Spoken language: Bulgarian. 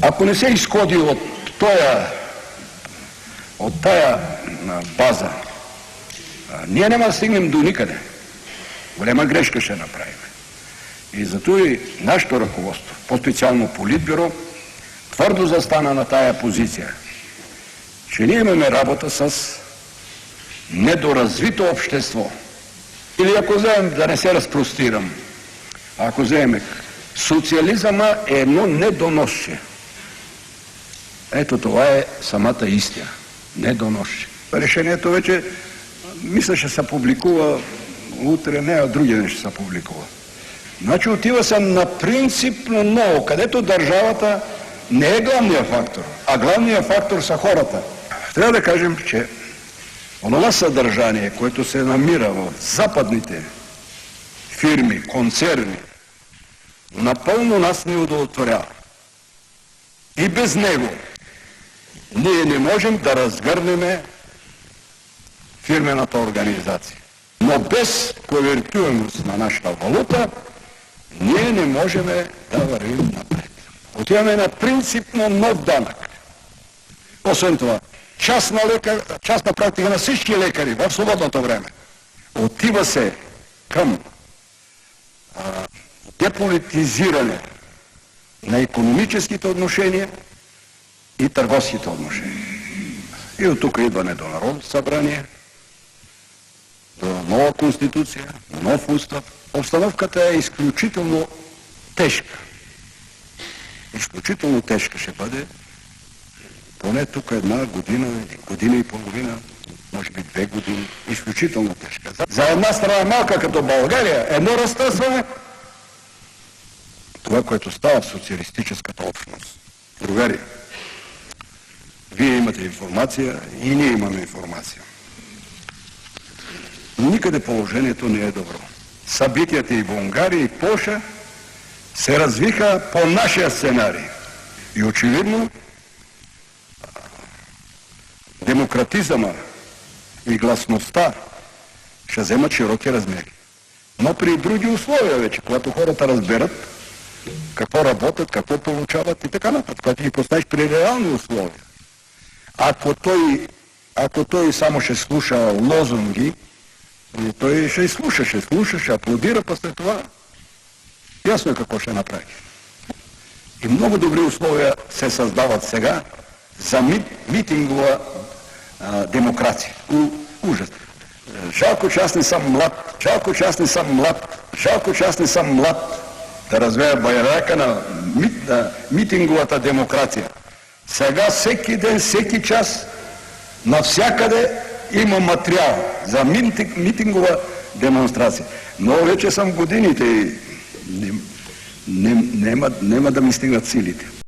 Ако не се изходи от тая база, ние няма да стигнем до никъде. Голема грешка ще направим. И зато и нашето ръководство, по-специално Политбюро, твърдо застана на тая позиция, че ние имаме работа с недоразвито общество. Или ако вземем, да не се разпростирам, ако вземем, социализъма е едно недоносче. Ето това е самата истина. Недоносче. Решението вече, мисля, ще се публикува утре, не, а други ден ще се публикува. Значи отива се на принципно ново, където държавата не е главният фактор, а главният фактор са хората. Трябва да кажем, че онова съдържание, което се намира в западните фирми, концерни, напълно нас не удовлетворява. И без него ние не можем да разгърнем фирмената организация. Но без конвертуемост на нашата валута, ние не можем да вървим напред. Отиваме на принципно нов данък. Освен това, частна практика на всички лекари в свободното време. Отива се към деполитизиране на икономическите отношения и търговските отношения. И от тук идване до Народното събрание, до нова конституция, нов устав. Обстановката е изключително тежка. Изключително тежка ще бъде поне тук една година, година и половина, може би 2 години. Изключително тежка. За една страна малка като България, едно разтърсване, това, което става в социалистическата общност. Другари, вие имате информация и ние имаме информация. Но никъде положението не е добро. Събитията и в Унгария, и в Полша се развиха по нашия сценарий. И очевидно демократизъма и гласността ще вземат широки размери. Но при други условия вече, когато хората разберат какво работят, какво получават и така нататък, когато ги поставиш при реални условия. Ако той само ще слуша лозунги, той ще слуша, ще аплодира, след това ясно е какво ще направи. И много добри условия се създават сега за митингова демокрация. Ужас. Жалко, че аз не съм млад, жалко, че аз не съм млад, жалко, че аз не съм млад да развея байрака на митинговата демокрация. Сега всеки ден, всеки час, навсякъде има материал за митингова демонстрация. Но вече съм годините и няма да ми стигнат силите.